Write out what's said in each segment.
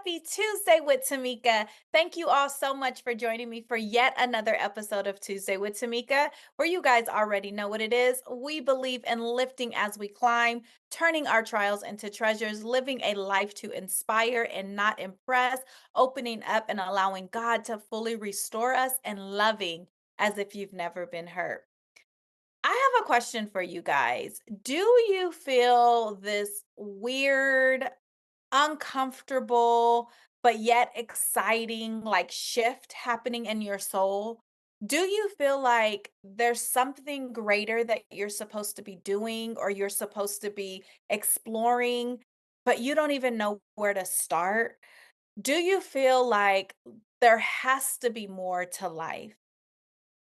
Happy Tuesday with Tamika. Thank you all so much for joining me for yet another episode of Tuesday with Tamika, where you guys already know what it is. We believe in lifting as we climb, turning our trials into treasures, living a life to inspire and not impress, opening up and allowing God to fully restore us, and loving as if you've never been hurt. I have a question for you guys. Do you feel this weird, uncomfortable, but yet exciting like shift happening in your soul? Do you feel like there's something greater that you're supposed to be doing or you're supposed to be exploring, but you don't even know where to start? Do you feel like there has to be more to life?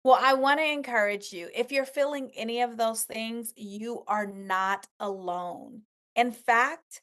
Well, I want to encourage you. If you're feeling any of those things, you are not alone. In fact,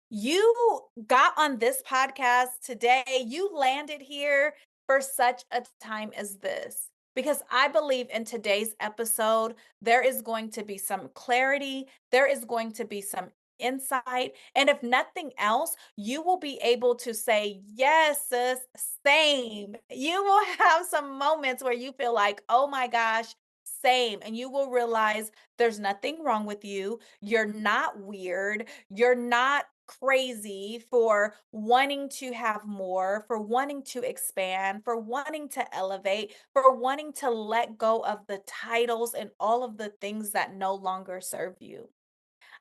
you got on this podcast today. You landed here for such a time as this. Because I believe in today's episode, there is going to be some clarity, there is going to be some insight. And if nothing else, you will be able to say, yes, sis, same. You will have some moments where you feel like, oh my gosh, same. And you will realize there's nothing wrong with you. You're not weird. You're not crazy for wanting to have more, for wanting to expand, for wanting to elevate, for wanting to let go of the titles and all of the things that no longer serve you.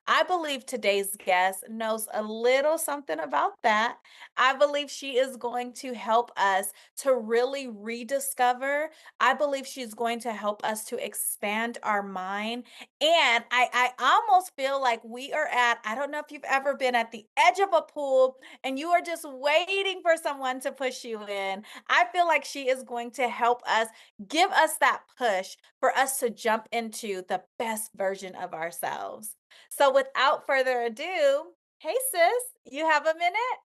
I believe today's guest knows a little something about that. I believe she is going to help us to really rediscover. I believe she's going to help us to expand our mind. And I almost feel like we are at, I don't know if you've ever been at the edge of a pool and you are just waiting for someone to push you in. I feel like she is going to help us, give us that push for us to jump into the best version of ourselves. So without further ado, hey sis, you have a minute?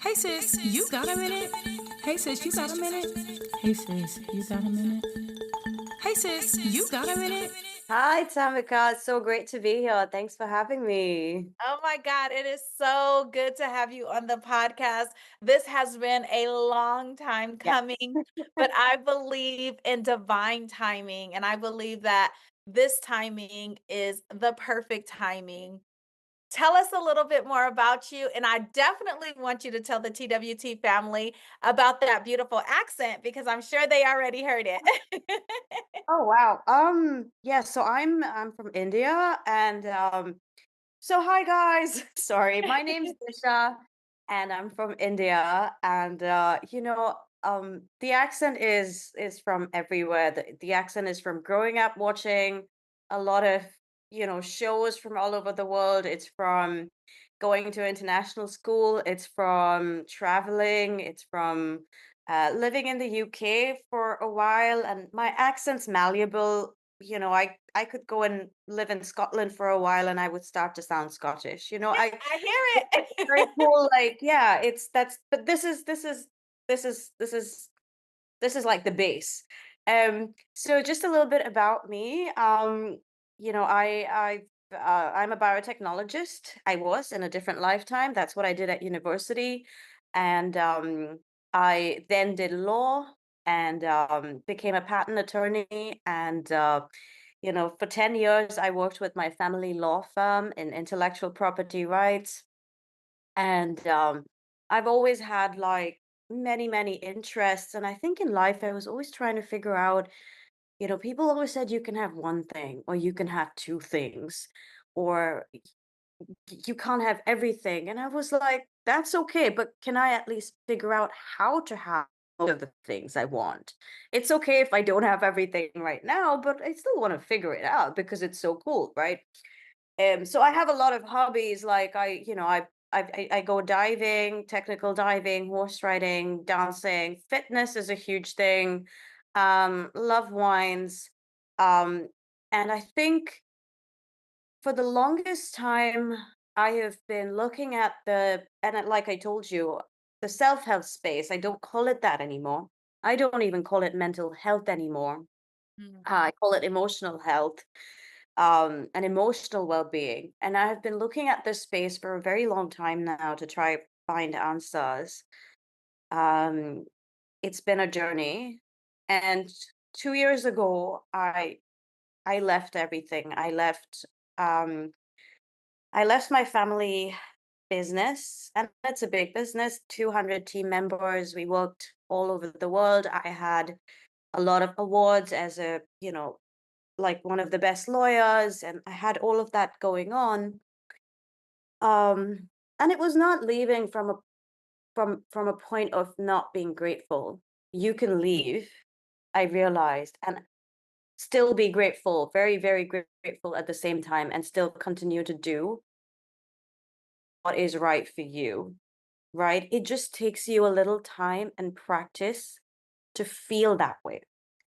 Hey sis, you got a minute? Hey sis, you got a minute? Hey sis, you got a minute? Hey sis, you got a minute? Hi, Tamika. It's so great to be here. Thanks for having me. Oh my God, it is so good to have you on the podcast. This has been a long time Yeah. coming, but I believe in divine timing, and I believe that this timing is the perfect timing. Tell us a little bit more about you, and I definitely want you to tell the TWT family about that beautiful accent because I'm sure they already heard it. Oh wow. Yeah, so I'm from India and so hi guys. Sorry, my name's Disha and I'm from India and the accent is from everywhere. The accent is from growing up watching a lot of, shows from all over the world. It's from going to international school, it's from traveling, it's from living in the UK for a while, and my accent's malleable. I could go and live in Scotland for a while, and I would start to sound Scottish. Yeah, I It's hear very it. cool. Like, yeah, it's that's. But this is like the base. So just a little bit about me. I'm a biotechnologist. I was in a different lifetime. That's what I did at university, and I then did law and became a patent attorney. And for 10 years, I worked with my family law firm in intellectual property rights, and I've always had like many interests. And I think in life, I was always trying to figure out, people always said you can have one thing or you can have two things, or you can't have everything. And I was like, that's okay, but can I at least figure out how to have most of the things I want? It's okay if I don't have everything right now, but I still want to figure it out because it's so cool, right? So I have a lot of hobbies. Like I go diving, technical diving, horse riding, dancing. Fitness is a huge thing. Love wines. Um, and I think for the longest time, I have been looking at like I told you, the self-help space. I don't call it that anymore. I don't even call it mental health anymore. Mm. I call it emotional health, and emotional well-being. And I have been looking at this space for a very long time now to try find answers. Um, it's been a journey, and 2 years ago, I left everything. Um, I left my family business, and it's a big business, 200 team members. We worked all over the world. I had a lot of awards as a, like one of the best lawyers, and I had all of that going on. Um, and it was not leaving from a point of not being grateful. You can leave, I realized, and still be grateful, very, very grateful at the same time, and still continue to do what is right for you, right? It just takes you a little time and practice to feel that way.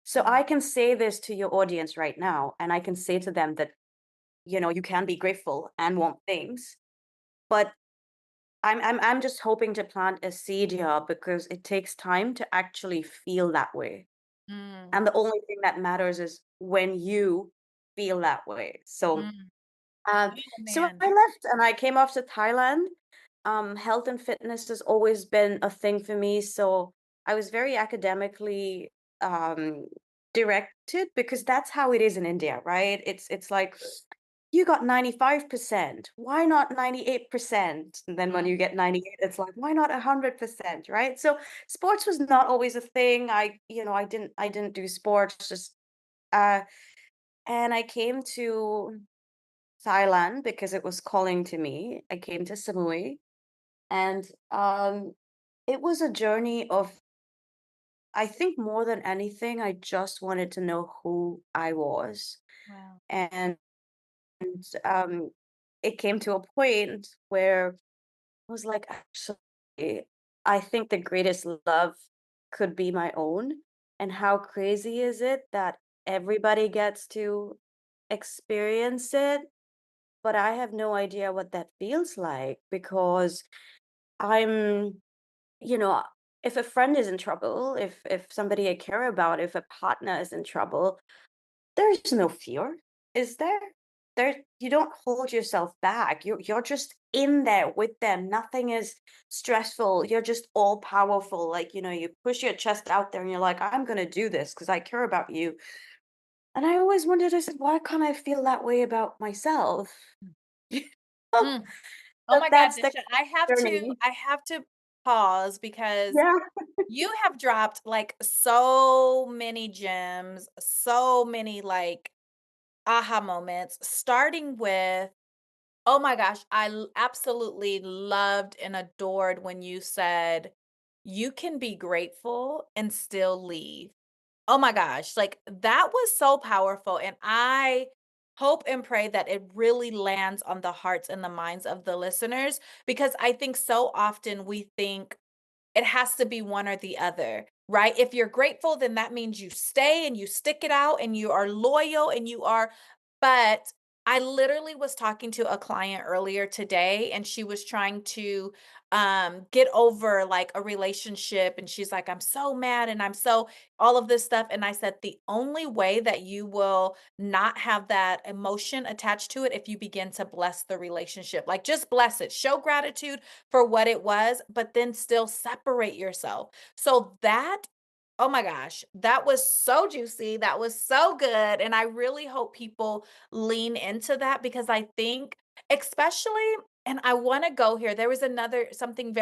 So Mm, I can say this to your audience right now, and I can say to them that, you can be grateful and want things, but I'm just hoping to plant a seed here because it takes time to actually feel that way. mm, And the only thing that matters is when you feel that way. So mm. Um, Oh, so man. I left and I came off to Thailand. Health and fitness has always been a thing for me. So I was very academically um, directed because that's how it is in India, right? It's like you got 95%. Why not 98%? And then when Mm, you get 98, it's like, why not 100%, right? So sports was not always a thing. I didn't do sports, just uh and I came to Thailand because it was calling to me. I came to Samui, and it was a journey of, I think more than anything, I just wanted to know who I was. wow. And um, it came to a point where I was like, actually, I think the greatest love could be my own. And how crazy is it that everybody gets to experience it? But I have no idea what that feels like because I'm, you know, if a friend is in trouble, if somebody I care about, if a partner is in trouble, there's no fear, is there? You don't hold yourself back. You're just in there with them. Nothing is stressful. You're just all powerful. Like, you push your chest out there and you're like, I'm gonna do this because I care about you. And I always wondered, I said, why can't I feel that way about myself? Mm. Oh So my God, that's the Disha, journey. I have to pause because Yeah. you have dropped like so many gems, so many like aha moments, starting with, oh my gosh, absolutely loved and adored when you said you can be grateful and still leave. Oh my gosh, like, that was so powerful, and I hope and pray that it really lands on the hearts and the minds of the listeners, because I think so often we think it has to be one or the other, right? If you're grateful, then that means you stay and you stick it out and you are loyal and you are, but I literally was talking to a client earlier today and she was trying to get over like a relationship and she's like, I'm so mad and I'm so all of this stuff. And I said, the only way that you will not have that emotion attached to it if you begin to bless the relationship. Like just bless it. Show gratitude for what it was, but then still separate yourself. So that, oh my gosh, that was so juicy. That was so good. And I really hope people lean into that because I think, especially, and I want to go here. There was another something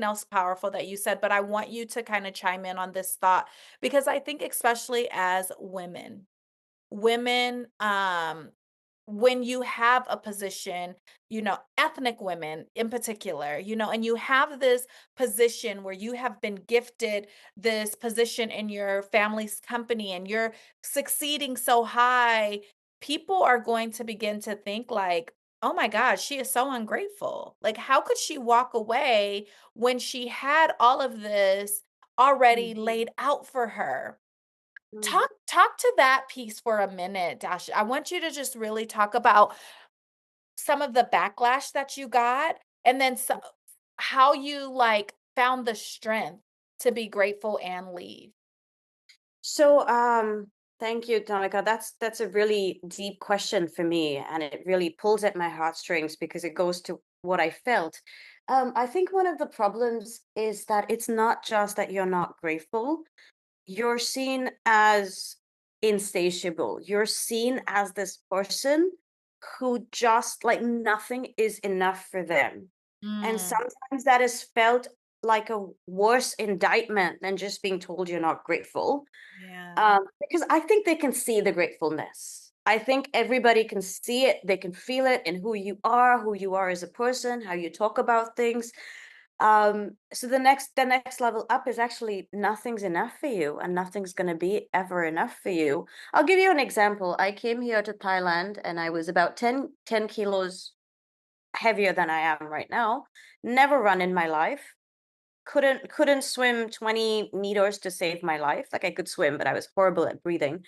else powerful that you said, but I want you to kind of chime in on this thought because I think, especially as women, when you have a position, ethnic women in particular, and you have this position where you have been gifted this position in your family's company and you're succeeding so high, people are going to begin to think like, oh my gosh, she is so ungrateful. Like, how could she walk away when she had all of this already Mhm, laid out for her? mm. Talk to that piece for a minute, Dash. I want you to just really talk about some of the backlash that you got, and then how you, like, found the strength to be grateful and leave. So, thank you, Tamika. That's a really deep question for me, and it really pulls at my heartstrings because it goes to what I felt. I think one of the problems is that it's not just that you're not grateful, you're seen as insatiable. You're seen as this person who just like nothing is enough for them. And Mm, sometimes that is felt like a worse indictment than just being told you're not grateful. yeah. Because I think they can see the gratefulness. I think everybody can see it, they can feel it in who you are as a person, how you talk about things. So the next level up is actually nothing's enough for you and nothing's going to be ever enough for you. I'll give you an example. I came here to Thailand and I was about ten kilos heavier than I am right now. Never run in my life. Couldn't swim 20 meters to save my life. Like I could swim, but I was horrible at breathing.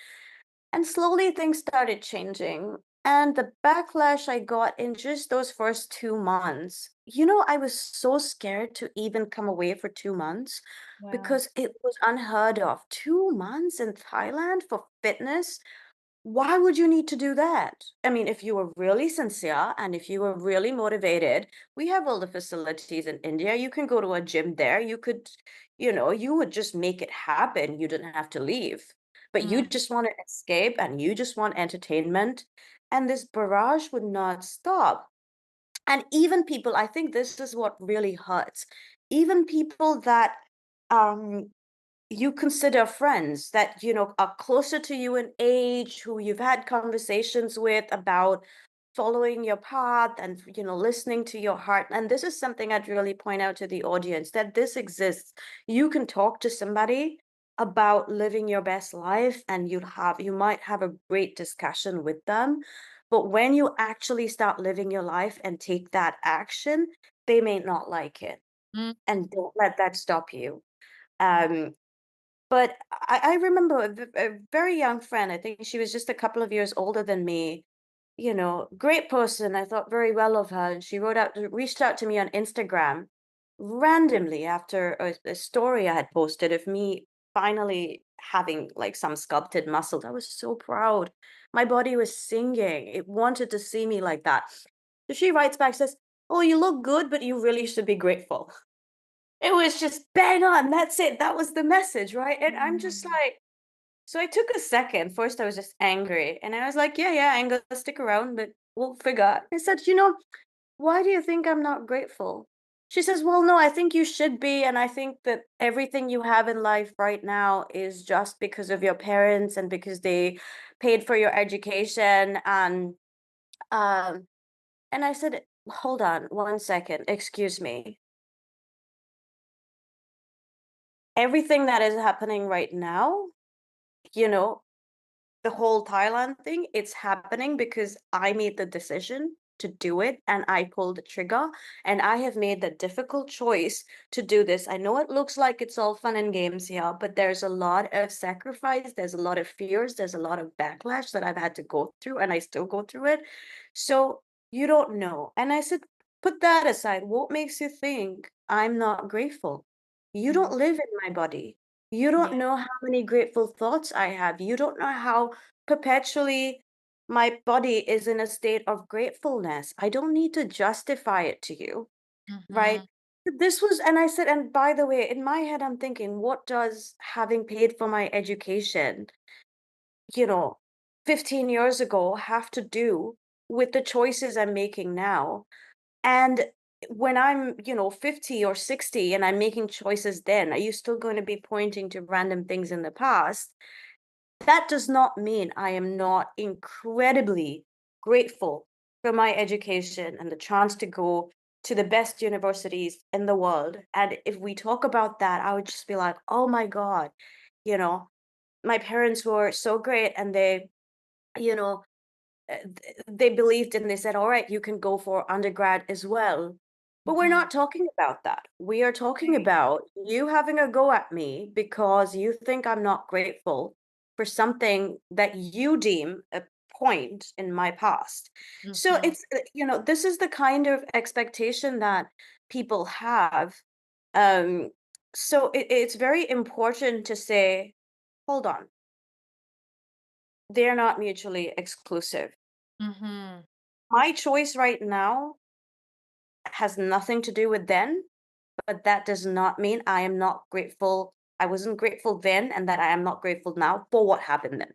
And slowly things started changing. And the backlash I got in just those first 2 months, I was so scared to even come away for 2 months Wow. because it was unheard of. 2 months in Thailand for fitness? Why would you need to do that? I mean, if you were really sincere and if you were really motivated, we have all the facilities in India. You can go to a gym there. You would just make it happen. You didn't have to leave. But you Mm, just want to escape and you just want entertainment. And this barrage would not stop. And even people, I think this is what really hurts. Even people that um you consider friends that are closer to you in age, who you've had conversations with about following your path and listening to your heart. And this is something I'd really point out to the audience, that this exists. You can talk to somebody about living your best life and you might have a great discussion with them, but when you actually start living your life and take that action, they may not like it. mm, And don't let that stop you. yeah. um but I remember a very young friend. I think she was just a couple of years older than me. Great person. I thought very well of her. And she reached out to me on Instagram randomly after a story I had posted of me finally having like some sculpted muscles. I was so proud. My body was singing. It wanted to see me like that. So she writes back, says, "Oh, you look good, but you really should be grateful." It was just bang on, that's it, that was the message, right? And I'm just Mm, like, so I took a second. First, I was just angry, and I was like, "Yeah, yeah, I ain't gonna stick around, but we'll figure out." I said, "Why do you think I'm not grateful?" She says, "Well, no, I think you should be, and I think that everything you have in life right now is just because of your parents and because they paid for your education." Um, and I said, "Hold on 1 second, excuse me. Everything that is happening right now, you know, the whole Thailand thing, it's happening because I made the decision to do it and I pulled the trigger and I have made the difficult choice to do this. I know it looks like it's all fun and games here, but there's a lot of sacrifice, there's a lot of fears, there's a lot of backlash that I've had to go through and I still go through it. So you don't know." And I said, "Put that aside. What makes you think I'm not grateful? You don't mhm, live in my body. You don't yeah. know how many grateful thoughts I have. You don't know how perpetually my body is in a state of gratefulness. I don't need to justify it to you, right?" Mhm, This was, and I said, and by the way, in my head, I'm thinking, what does having paid for my education, you know, 15 years ago have to do with the choices I'm making now? And when I'm, 50 or 60 and I'm making choices then, are you still going to be pointing to random things in the past? That does not mean I am not incredibly grateful for my education and the chance to go to the best universities in the world. And if we talk about that, I would just be like, oh my God, you know, my parents were so great and you know, they believed and they said, all right, you can go for undergrad as well. But we're mhm, not talking about that. We are talking right. about you having a go at me because you think I'm not grateful for something that you deem a point in my past. So Mhm, it's this is the kind of expectation that people have. Um, so it's very important to say, hold on, they're not mutually exclusive. mhm, My choice right now has nothing to do with then, but that does not mean I am not grateful. I wasn't grateful then, and that I am not grateful now for what happened then.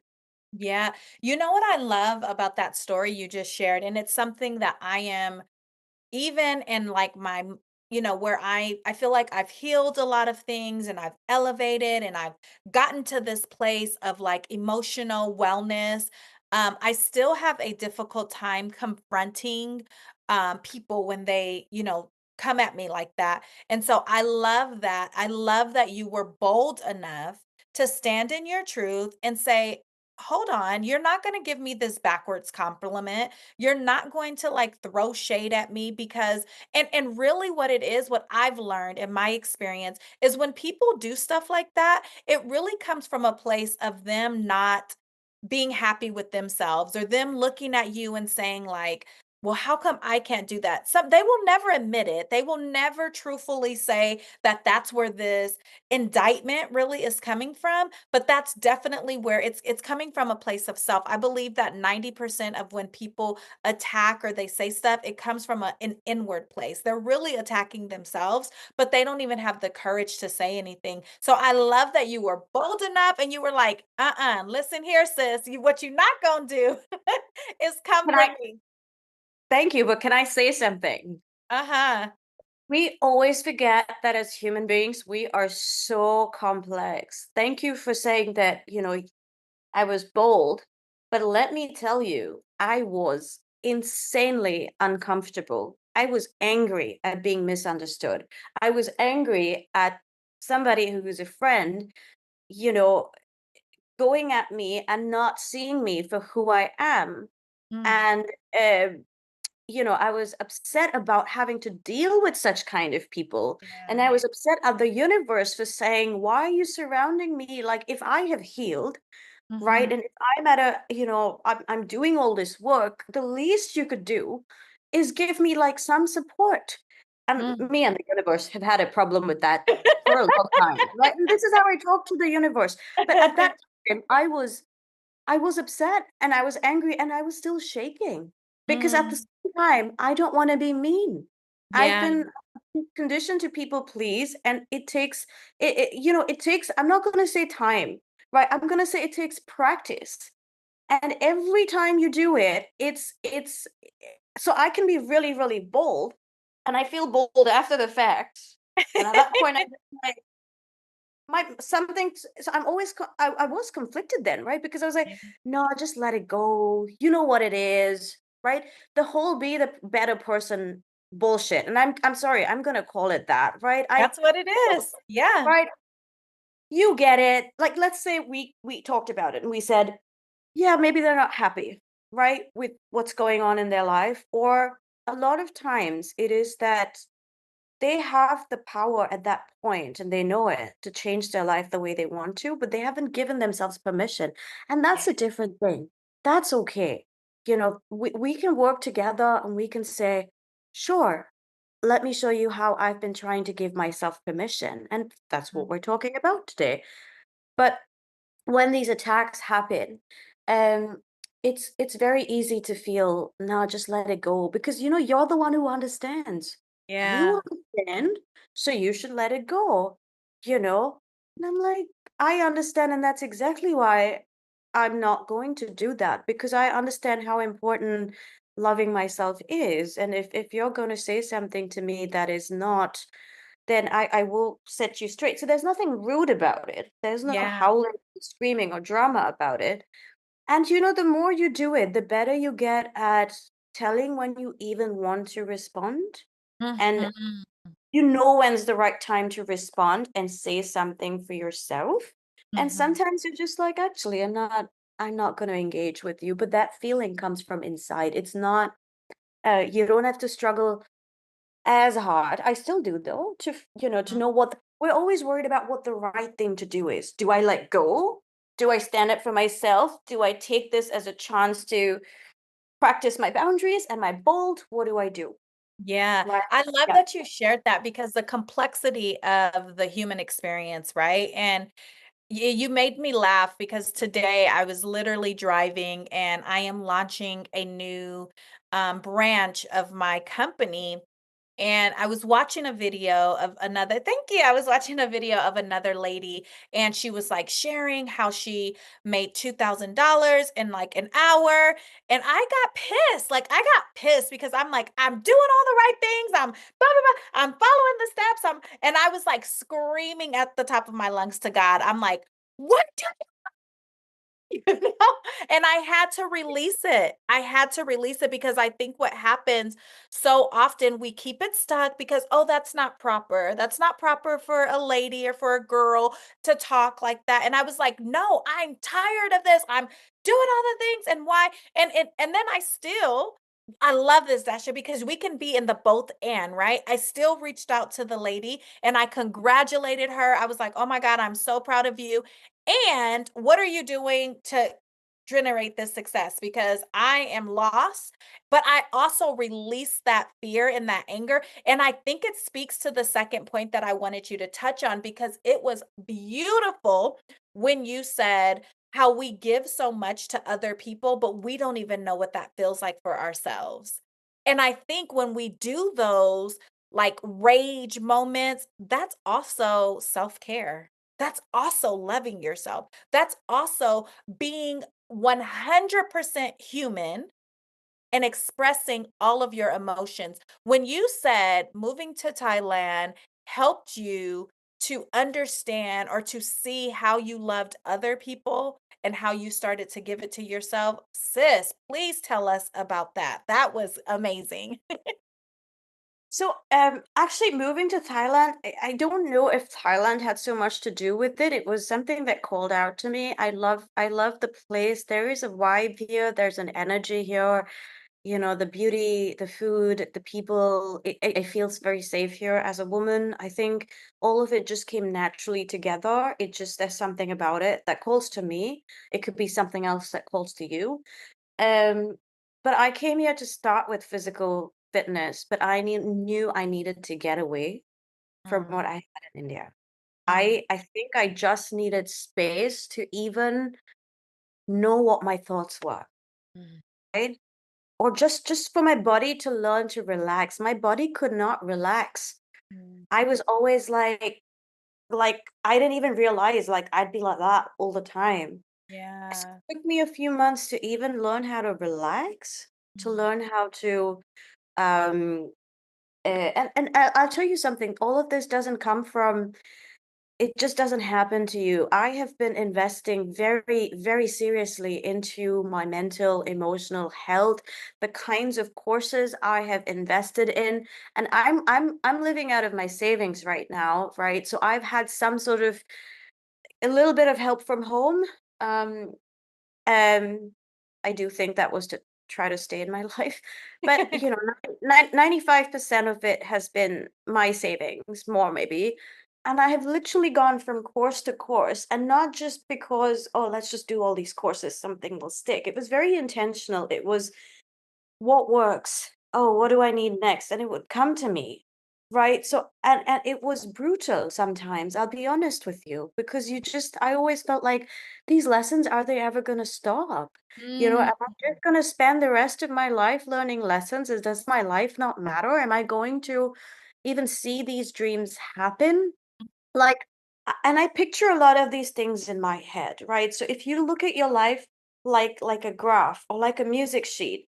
Yeah. You know what I love about that story you just shared, and it's something that I am even in like where I feel like I've healed a lot of things and I've elevated and I've gotten to this place of like emotional wellness. I still have a difficult time confronting people when they, come at me like that. And so I love that. I love that you were bold enough to stand in your truth and say, hold on, you're not going to give me this backwards compliment. You're not going to like throw shade at me because and really what it is, what I've learned in my experience is when people do stuff like that, it really comes from a place of them not being happy with themselves or them looking at you and saying like, well, how come I can't do that? Some they will never admit it. They will never truthfully say that that's where this indictment really is coming from, but that's definitely where it's coming from a place of self. I believe that 90% of when people attack or they say stuff, it comes from an inward place. They're really attacking themselves, but they don't even have the courage to say anything. So I love that you were bold enough and you were like, listen here, sis, what you're not gonna do is come Can for I me. Thank you, but can I say something? Uh-huh. We always forget that as human beings, we are so complex. Thank you for saying that, I was bold, but let me tell you, I was insanely uncomfortable. I was angry at being misunderstood. I was angry at somebody who was a friend, you know, going at me and not seeing me for who I am. Mm, And, I was upset about having to deal with such kind of people. And yeah. I was upset at the universe for saying, why are you surrounding me? Like, if I have healed, right? Mhm, And if I'm at I'm doing all this work, the least you could do is give me like some support. And mm. me and the universe have had a problem with that for a long time, right? And this is how I talk to the universe. But at that time, I was upset and I was angry and I was still shaking because at the Mm, same time, I don't want to be mean. I've yeah. been conditioned to people please, and it takes, I'm not going to say time, right? I'm going to say it takes practice. And every time you do it, so I can be really, really bold, and I feel bold after the fact. And at that point, I'm like, so I'm always I was conflicted then, right? Because I was like, Yeah. no, just let it go. You know what it is, right? The whole be the better person bullshit. And I'm sorry, I'm gonna call it that, right? That's what it is. Yeah. Right, you get it. Like, let's say we talked about it and we said, yeah, maybe they're not happy, right, with what's going on in their life. Or a lot of times it is that they have the power at that point and they know it to change their life the way they want to, but they haven't given themselves permission. And Yeah. that's a different thing. That's okay. We can work together and we can say, sure, let me show you how I've been trying to give myself permission. And that's what Mm, we're talking about today. But when these attacks happen, um, it's very easy to feel, no, just let it go, because you're the one who understands. yeah. You understand, so you should let it go. You know, and I'm like, I understand, and that's exactly why I'm not going to do that, because I understand how important loving myself is. And if you're going to say something to me that is not, then I will set you straight. So there's nothing rude about it. There's no Yeah. howling, screaming, or drama about it. And the more you do it, the better you get at telling when you even want to respond. And Mhm. you know when's the right time to respond and say something for yourself. And Mhm. sometimes you're just like, actually, I'm not going to engage with you. But that feeling comes from inside. It's not, you don't have to struggle as hard. I still do though, to Mhm. know what we're always worried about what the right thing to do is. Do I let go? Do I stand up for myself? Do I take this as a chance to practice my boundaries? Am I bold? What do I do? Yeah, Right? I love Yeah. that you shared that because the complexity of the human experience, right? And you made me laugh because today I was literally driving and I am launching a new branch of my company. and I was watching a video of another thank you. I was watching a video of another lady, and she was, like, sharing how she made $2,000 in, like, an hour, and I got pissed, like, I got pissed because I'm like, "I'm doing all the right things, I'm blah, blah, blah, I'm following the steps, and I was, like, screaming at the top of my lungs to God. I'm like, "What you know? And I had to release it. I had to release it because I think what happens so often we keep it stuck because, oh, that's not proper. That's not proper for a lady or for a girl to talk like that. And I was like, no, I'm tired of this. I'm doing all the things and why and then I love this, Dasha, because we can be in the both and, right? I still reached out to the lady and I congratulated her. I was like, oh my God, I'm so proud of you. And what are you doing to generate this success? Because I am lost, but I also release that fear and that anger. And I think it speaks to the second point that I wanted you to touch on because it was beautiful when you said how we give so much to other people, but we don't even know what that feels like for ourselves. And I think when we do those like rage moments, that's also self care. That's also loving yourself. That's also being 100% human and expressing all of your emotions. When you said moving to Thailand helped you to understand or to see how you loved other people and how you started to give it to yourself, sis, please tell us about that. That was amazing. So, actually moving to Thailand, I don't know if Thailand had so much to do with it. It was something that called out to me. I love the place. There is a vibe here. There's an energy here. You know, the beauty, the food, the people. It feels very safe here as a woman. I think all of it just came naturally together. It just, there's something about it that calls to me. It could be something else that calls to you. Um, but I came here to start with physical fitness, but knew I needed to get away from Mm, what I had in India. mm, I think I just needed space to even know what my thoughts were, mm, right? Or just for my body to learn to relax. My body could not relax. mm. I was always like I didn't even realize like I'd be like that all the time. So Yeah. it took me a few months to even learn how to relax, to Mm, learn how to um I'll tell you something, all of this doesn't come from, it just doesn't happen to you. I have been investing very, very seriously into my mental, emotional health, the kinds of courses I have invested in, and I'm living out of my savings right now, right? So I've had some sort of a little bit of help from home. Um, um, I do think that was to try to stay in my life, but, you know, 95% of it has been my savings, more maybe, and I have literally gone from course to course, and not just because, "Oh, let's just do all these courses, something will stick." It was very intentional. It was, what works? Oh, what do I need next? And it would come to me, right? So, and it was brutal sometimes, I'll be honest with you, because I always felt like, these lessons, are they ever going to stop? You know, am mm, I just going to spend the rest of my life learning lessons? Does my life not matter? Am I going to even see these dreams happen? Like, and I picture a lot of these things in my head, right? So if you look at your life like a graph or like a music sheet,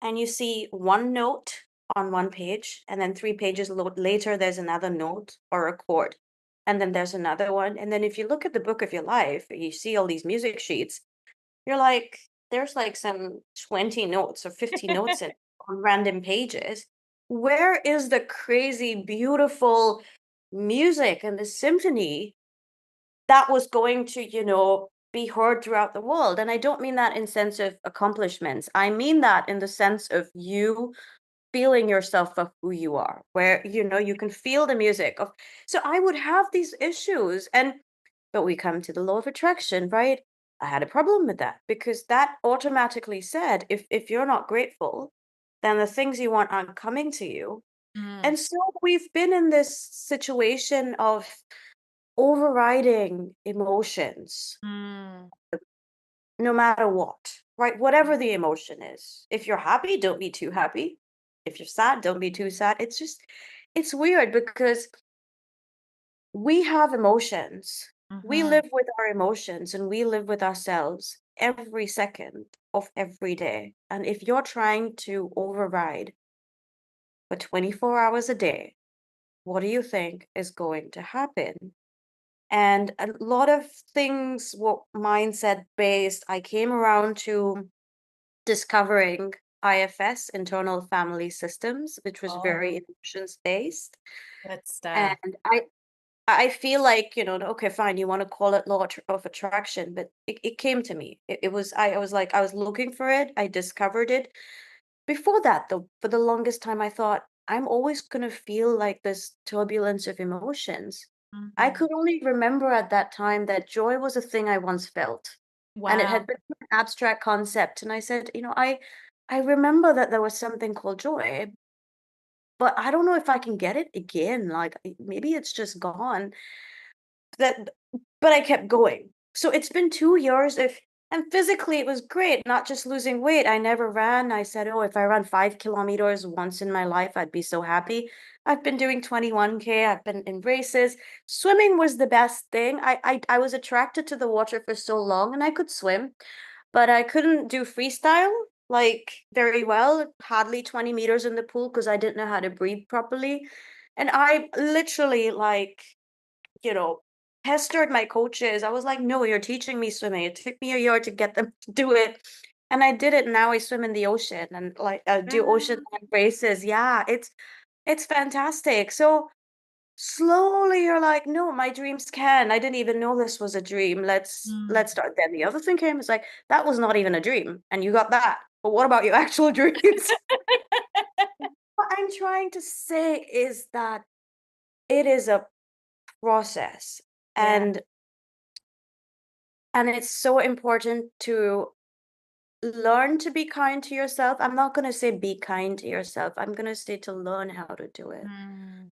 and you see one note on one page, and then 3 pages later, there's another note or a chord, and then there's another one. And then if you look at the book of your life, you see all these music sheets, you're like, there's like some 20 notes or 50 notes on random pages. Where is the crazy, beautiful music and the symphony that was going to, be heard throughout the world? And I don't mean that in sense of accomplishments. I mean that in the sense of you feeling yourself for who you are, where, you can feel the music of. So I would have these issues, but we come to the law of attraction, right? I had a problem with that because that automatically said, if you're not grateful, then the things you want aren't coming to you. mm, And so we've been in this situation of overriding emotions, mm, no matter what, right? Whatever the emotion is. If you're happy, don't be too happy. if you're sad, don't be too sad. It's just, it's weird because we have emotions. We Mhm. live with our emotions and we live with ourselves every second of every day. And if you're trying to override for 24 hours a day, what do you think is going to happen? And a lot of things were mindset based. I came around to discovering IFS, internal family systems, which was Oh, very emotions based. good stuff. And I feel like, okay, fine, you want to call it law of attraction, but it came to me. It was, I was like, I was looking for it. I discovered it. Before that, though, for the longest time, I thought, I'm always going to feel like this turbulence of emotions. I Mhm. could only remember at that time that joy was a thing I once felt. And it Wow. had been an abstract concept. And I said, I remember that there was something called joy, but I don't know if I can get it again. Like maybe it's just gone. That but I kept going. So it's been 2 years if and physically it was great, not just losing weight. I never ran. I said, "Oh, if I run 5 kilometers once in my life, I'd be so happy." I've been doing 21K. I've been in races. Swimming was the best thing. I was attracted to the water for so long and I could swim, but I couldn't do freestyle like very well, hardly 20 meters in the pool because I didn't know how to breathe properly. And I literally like you know, pestered my coaches. I was like, "No, you're teaching me swimming." It took me a year to get them to do it, and I did it. Now I swim in the ocean and like do ocean Mm, races. Yeah, it's fantastic. So slowly you're like, "No, my dreams can. I didn't even know this was a dream. mm. Let's start." Then the other thing came. It's like that was not even a dream, and you got that. But what about your actual dreams? What I'm trying to say is that it is a process, Yeah. and it's so important to learn to be kind to yourself. I'm not going to say be kind to yourself. I'm going to say to learn how to do it. Mm,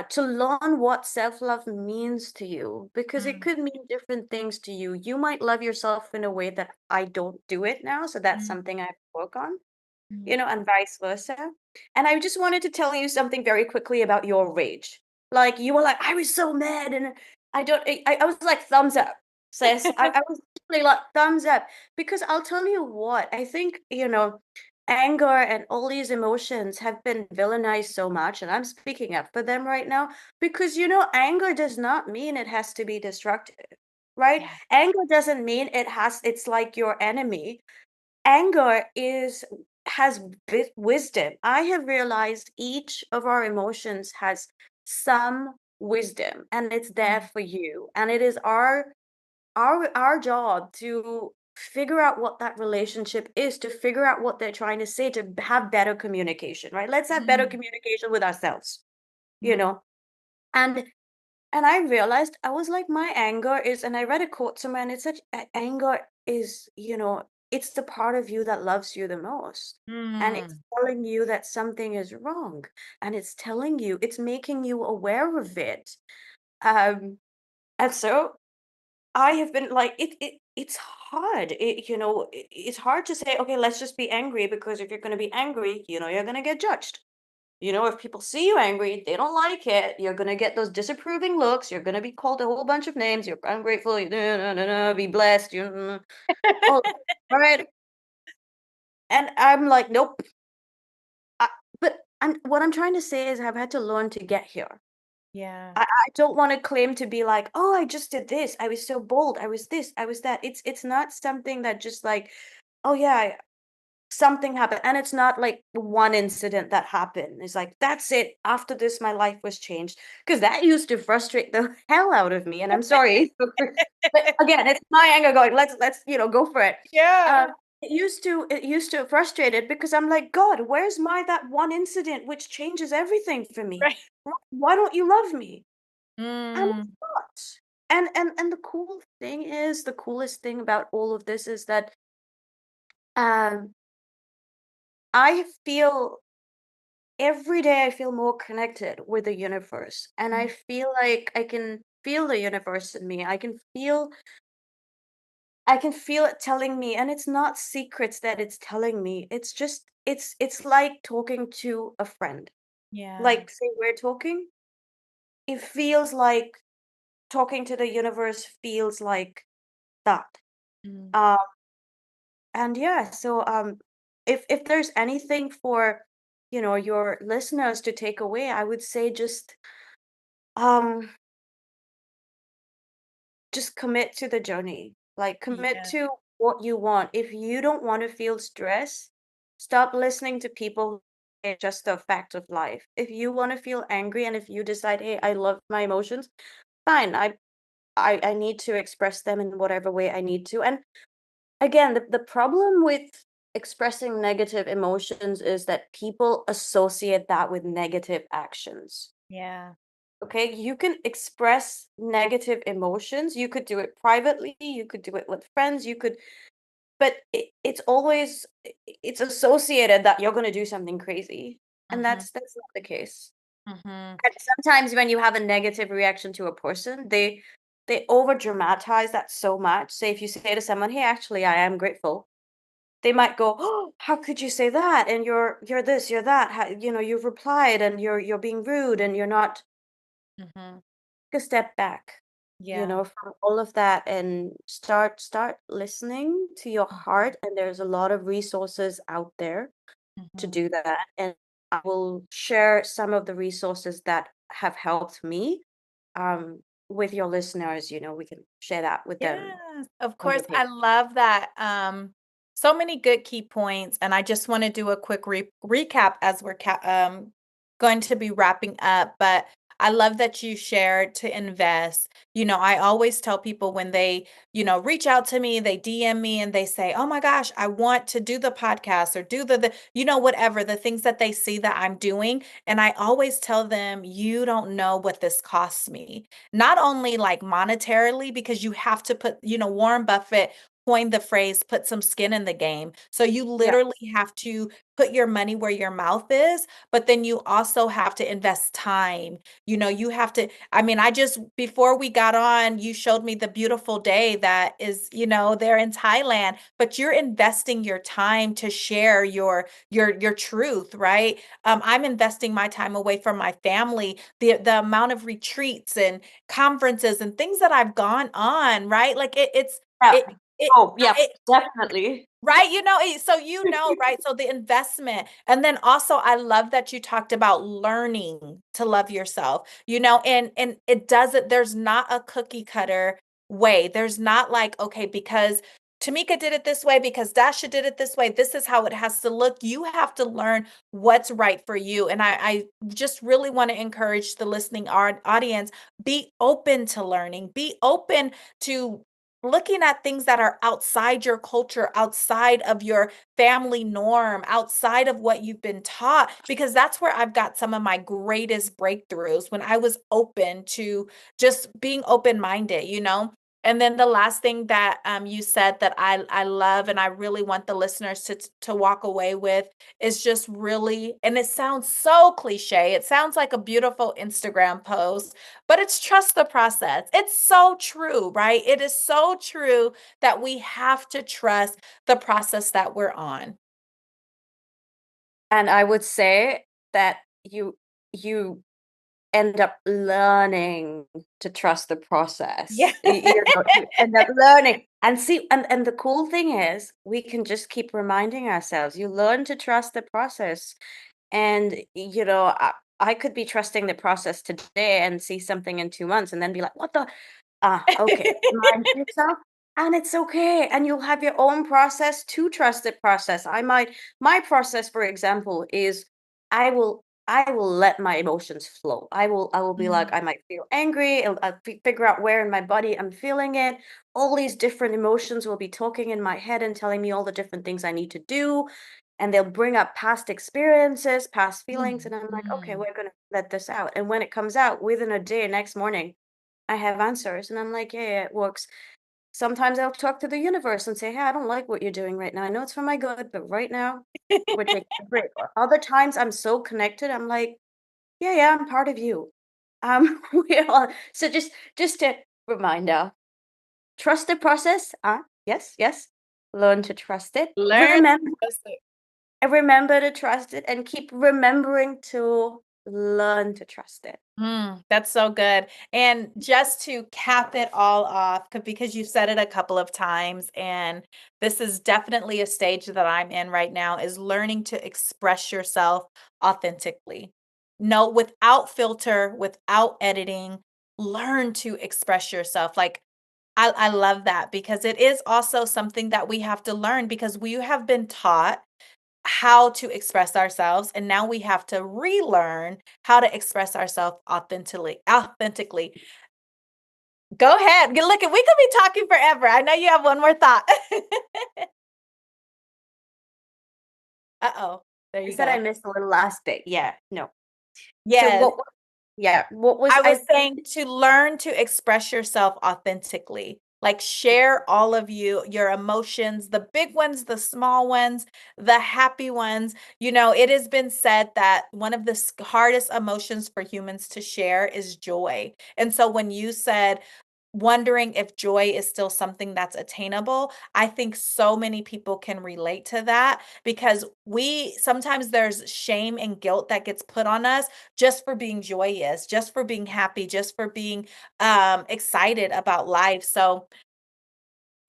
To learn what self-love means to you, because it mm, could mean different things to you. You might love yourself in a way that I don't do it now, so that's mm, something I have to work on, mm. and vice versa. And I just wanted to tell you something very quickly about your rage. Like you were like, I was so mad, and I don't. I was like, thumbs up, sis. I was literally like, thumbs up, because I'll tell you what. I think anger and all these emotions have been villainized so much, and I'm speaking up for them right now because anger does not mean it has to be destructive, right? Yeah. Anger doesn't mean it's like your enemy. Anger is has wisdom. I have realized each of our emotions has some wisdom and it's there Mm, for you. And it is our job to figure out what that relationship is, to figure out what they're trying to say, to have better communication, right? Let's have better mm, communication with ourselves, you mm, know. And I realized I was like, my anger is, and I read a quote somewhere, and it said, anger is, it's the part of you that loves you the most. And it's mm, telling you that something is wrong. And it's telling you, it's making you aware of it. Um, and so I have been like, it's hard. It's hard to say, okay, let's just be angry because if you're going to be angry, you're going to get judged. If people see you angry, they don't like it, you're gonna get those disapproving looks, you're gonna be called a whole bunch of names, you're ungrateful, you be blessed, all right. And I'm like, nope. I, but what I'm trying to say is I've had to learn to get here. Yeah. I don't want to claim to be like, oh, I just did this. I was so bold. I was this. I was that. It's not something that just like, oh yeah, something happened, and it's not like one incident that happened. It's like, "That's it. After this, my life was changed." Because that used to frustrate the hell out of me, and I'm sorry. But again, it's my anger going, "Let's go for it." Yeah. Um, it used to frustrate it because I'm like, "God, where's my that one incident which changes everything for me? Right. Why don't you love me?" And it's Mm, not. And the coolest thing about all of this is that, um, I feel every day I feel more connected with the universe, and I mm, feel like I can feel the universe in me. I can feel it telling me, and it's not secrets that it's telling me. It's just it's like talking to a friend. Yeah. Like, say we're talking, it feels like talking to the universe feels like that. Mm. Um, and yeah, so if there's anything for, your listeners to take away, I would say um just commit to the journey. Like, commit Yeah. to what you want. If you don't want to feel stress, stop listening to people who say it's just a fact of life. If you want to feel angry and if you decide, hey, I love my emotions, fine. I need to express them in whatever way I need to. And again, the problem with expressing negative emotions is that people associate that with negative actions. Yeah. Okay, you can express negative emotions. You could do it privately, you could do it with friends, but it's associated that you're going to do something crazy. And Mhm. that's not the case. Mhm. And sometimes when you have a negative reaction to a person, they over dramatize that so much. Say if you say to someone, "Hey, actually, I am grateful," they might go, "Oh, how could you say that? And you're this, you're that. How, you've replied, and you're being rude, and you're not." Mhm. Take a step back, Yeah. from all of that, and start listening to your Mhm. heart. And there's a lot of resources out there to Mhm. do that. And I will share some of the resources that have helped me with your listeners. We can share that with them Yes, of on course. your page. I love that. So many good key points, and I just want to do a quick recap as we're going to be wrapping up. But I love that you shared to invest. I always tell people when they, reach out to me, they DM me, and they say, "Oh my gosh, I want to do the podcast or do whatever the things that they see that I'm doing." And I always tell them, "You don't know what this costs me." Not only like monetarily, because you have to put, Warren Buffett coined the phrase, put some skin in the game. So you Yeah, literally have to put your money where your mouth is, but then you also have to invest time. You have to, I mean, before we got on, you showed me the beautiful day that is, there in Thailand, but you're investing your time to share your truth, right? I'm investing my time away from my family, the amount of retreats and conferences and things that I've gone on, right? Like yeah. it it Oh, yeah, it definitely. right, so right? So the investment. And then also I love that you talked about learning to love yourself, and it doesn't there's not a cookie cutter way. There's not like, okay, because Tamika did it this way, because Dasha did it this way, this is how it has to look. You have to learn what's right for you. And I just really want to encourage the listening audience, be open to learning, be open to looking at things that are outside your culture, outside of your family norm, outside of what you've been taught, because that's where I've got some of my greatest breakthroughs, when I was open to just being open-minded. And then the last thing that you said that I love and I really want the listeners to walk away with is just really, and it sounds so cliche. It sounds like a beautiful Instagram post, but it's trust the process. It's so true, right? It is so true that we have to trust the process that we're on. And I would say that you end up learning to trust the Yeah. process. You end up learning. And see, and the cool thing is we can just keep reminding ourselves, you learn to trust the process. And I could be trusting the process today and see something in 2 months and then be like, what the okay. Remind yourself, and it's okay. And you'll have your own process to trust the process. My process, for example, is I will let my emotions flow. I will be like, Mm, I might feel angry. I'll figure out where in my body I'm feeling it. All these different emotions will be talking in my head and telling me all the different things I need to do. And they'll bring up past experiences, past feelings. mm, And I'm like, okay, mm. we're going to let this out. And when it comes out within a day, next morning, I have answers. And I'm like, yeah, yeah, it works. Sometimes I'll talk to the universe and say, hey, I don't like what you're doing right now. I know it's for my good, but right now we're taking a break. Or other times I'm so connected, I'm like, yeah, yeah, I'm part of you. We all, so just a reminder, trust the process. Yes, yes. Learn to trust it. Learn Remember, to trust it. And remember to trust it and keep remembering to learn to trust it. That's so good. And just to cap it all off, because you said it a couple of times, and this is definitely a stage that I'm in right now, is learning to express yourself authentically. No, without filter, without editing, learn to express yourself. Like, I love that because it is also something that we have to learn because we have been taught how to express ourselves and now we have to relearn how to express ourselves authentically. Go ahead. Look, we could be talking forever. I know you have one more thought. Uh-oh. There I you said I go. missed the little last bit. Yeah, no. So Yes. what was I was I saying to learn to express yourself authentically. Like share all of your emotions, the big ones, the small ones, the happy ones. You know, it has been said that one of the hardest emotions for humans to share is joy. And so when you said wondering if joy is still something that's attainable, I think so many people can relate to that because we sometimes there's shame and guilt that gets put on us just for being joyous, just for being happy, just for being excited about life. So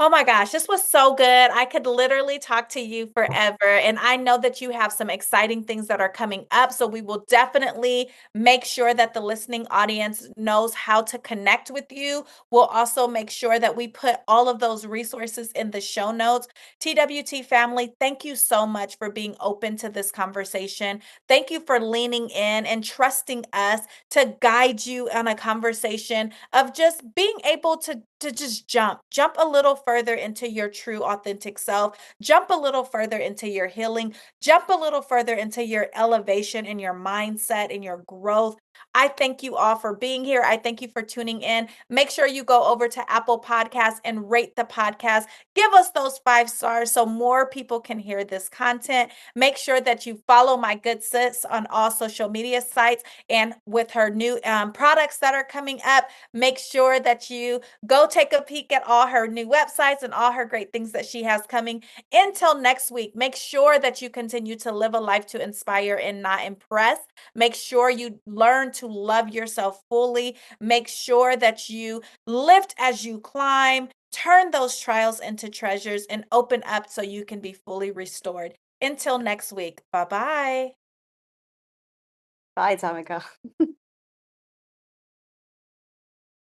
oh my gosh, this was so good. I could literally talk to you forever. And I know that you have some exciting things that are coming up. So we will definitely make sure that the listening audience knows how to connect with you. We'll also make sure that we put all of those resources in the show notes. TWT family, thank you so much for being open to this conversation. Thank you for leaning in and trusting us to guide you on a conversation of just being able to just jump a little further into your true authentic self, jump a little further into your healing, jump a little further into your elevation and your mindset and your growth. I thank you all for being here. I thank you for tuning in. Make sure you go over to Apple Podcasts and rate the podcast. Give us those 5 stars so more people can hear this content. Make sure that you follow my good sis on all social media sites and with her new products that are coming up. Make sure that you go take a peek at all her new websites and all her great things that she has coming. Until next week, make sure that you continue to live a life to inspire and not impress. Make sure you learn to love yourself fully. Make sure that you lift as you climb. Turn those trials into treasures and open up so you can be fully restored. Until next week, bye bye. bye, Tamika.